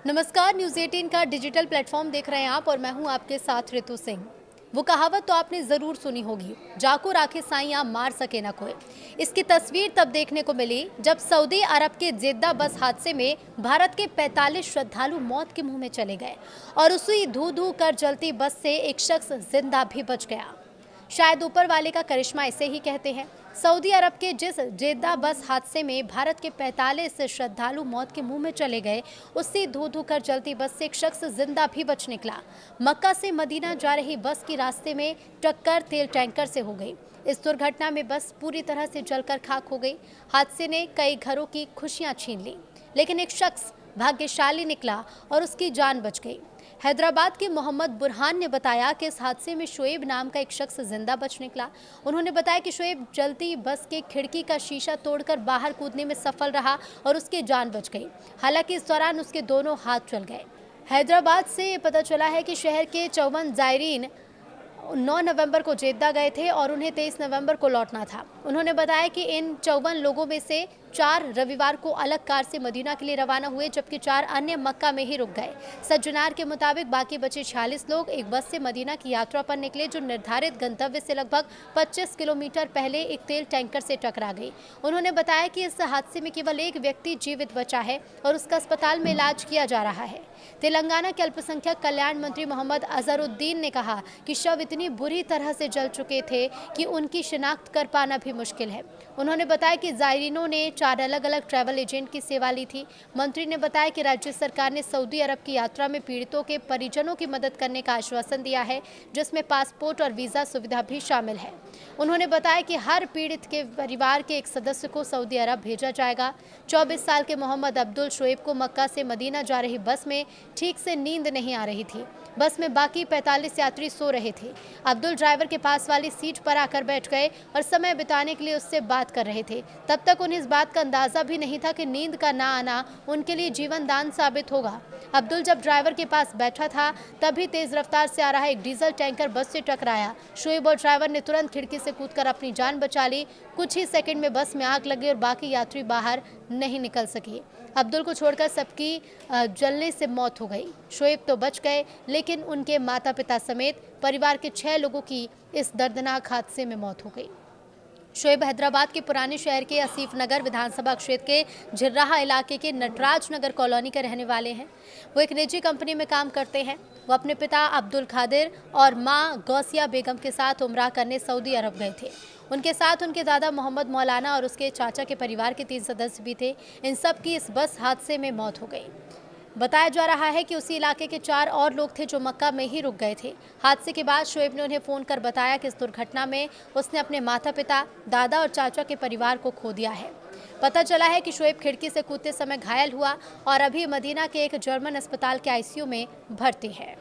नमस्कार, न्यूज़ 18 का digital platform देख रहे हैं आप और मैं हूं आपके साथ ऋतु सिंह। वो कहावत तो आपने ज़रूर सुनी होगी, जाको राखे साइयां मार सके ना कोई। इसकी तस्वीर तब देखने को मिली जब सऊदी अरब के जेद्दा बस हादसे में भारत के 45 श्रद्धालु मौत के मुंह में चले गए और उसी धू धू कर जलती बस से एक शख्स जिंदा भी बच गया। शायद ऊपर वाले का करिश्मा इसे ही कहते हैं। सऊदी अरब के जिस जेद्दा बस हादसे में भारत के 45 श्रद्धालु मौत के मुंह में चले गए, उसी धू धू कर जलती बस से एक शख्स जिंदा भी बच निकला। मक्का से मदीना जा रही बस की रास्ते में टक्कर तेल टैंकर से हो गई। इस दुर्घटना में बस पूरी तरह से जलकर खाक हो गई। हादसे ने कई घरों की खुशियां छीन ली, लेकिन एक शख्स भाग्यशाली निकला और उसकी जान बच गई। हैदराबाद के मोहम्मद बुरहान ने बताया कि इस हादसे में शोएब नाम का एक शख्स जिंदा बच निकला। उन्होंने बताया कि शोएब जलती बस के खिड़की का शीशा तोड़कर बाहर कूदने में सफल रहा और उसकी जान बच गई। हालांकि इस दौरान उसके दोनों हाथ जल गए। हैदराबाद से पता चला है कि शहर के 54 जायरीन 9 नवंबर को जेद्दा गए थे और उन्हें 23 नवंबर को लौटना था। उन्होंने बताया कि इन 54 लोगों में से 4 रविवार को अलग कार से मदीना के लिए रवाना हुए, जबकि 4 अन्य मक्का में ही रुक गए। सज्जनार के मुताबिक बाकी बचे 46 लोग एक बस से मदीना की यात्रा पर निकले, जो निर्धारित गंतव्य से लगभग 25 किलोमीटर पहले एक तेल टैंकर से टकरा गई। उन्होंने बताया कि इस हादसे में केवल एक व्यक्ति जीवित बचा है और उसका अस्पताल में इलाज किया जा रहा है। तेलंगाना के अल्पसंख्यक कल्याण मंत्री मोहम्मद अजहरुद्दीन ने कहा कि शव इतनी बुरी तरह से जल चुके थे कि उनकी शिनाख्त कर पाना भी मुश्किल है। उन्होंने बताया कि जायरीनों ने 4 अलग अलग ट्रैवल एजेंट की सेवा ली थी। मंत्री ने बताया कि राज्य सरकार ने सऊदी अरब की यात्रा में पीड़ितों के परिजनों की मदद करने का आश्वासन दिया है, जिसमें पासपोर्ट और वीज़ा सुविधा भी शामिल है। उन्होंने बताया कि हर पीड़ित के परिवार के एक सदस्य को सऊदी अरब भेजा जाएगा। 24 साल के मोहम्मद अब्दुल शोएब को मक्का से मदीना जा रही बस में ठीक से नींद नहीं आ रही थी। बस में बाकी 45 यात्री सो रहे थे। अब्दुल ड्राइवर के पास वाली सीट पर आकर बैठ गए और समय बिताने के लिए उससे बात कर रहे थे। तब तक उन्हें इस बात का अंदाजा भी नहीं था कि नींद का ना आना उनके लिए जीवन दान साबित होगा। अब्दुल जब ड्राइवर के पास बैठा था, तभी तेज रफ्तार से आ रहा एक डीजल टैंकर बस से टकराया। शोएब और ड्राइवर ने तुरंत खिड़की से कूदकर अपनी जान बचा ली। कुछ ही सेकंड में बस में आग लगी और बाकी यात्री बाहर नहीं निकल सके। अब्दुल को छोड़कर सबकी जलने से मौत हो गई। शोएब तो बच गए, लेकिन उनके माता पिता समेत परिवार के 6 लोगों की इस दर्दनाक हादसे में मौत हो गई। शोएब हैदराबाद के पुराने शहर के आसिफ नगर विधानसभा क्षेत्र के झिर्राहा इलाके के नटराज नगर कॉलोनी के रहने वाले हैं। वो एक निजी कंपनी में काम करते हैं। वो अपने पिता अब्दुल खादिर और मां गौसिया बेगम के साथ उम्रा करने सऊदी अरब गए थे। उनके साथ उनके दादा मोहम्मद मौलाना और उसके चाचा के परिवार के 3 सदस्य भी थे। इन सब की इस बस हादसे में मौत हो गई। बताया जा रहा है कि उसी इलाके के 4 और लोग थे जो मक्का में ही रुक गए थे। हादसे के बाद शोएब ने उन्हें फ़ोन कर बताया कि इस दुर्घटना में उसने अपने माता पिता, दादा और चाचा के परिवार को खो दिया है। पता चला है कि शोएब खिड़की से कूदते समय घायल हुआ और अभी मदीना के एक जर्मन अस्पताल के आईसीयू में भर्ती है।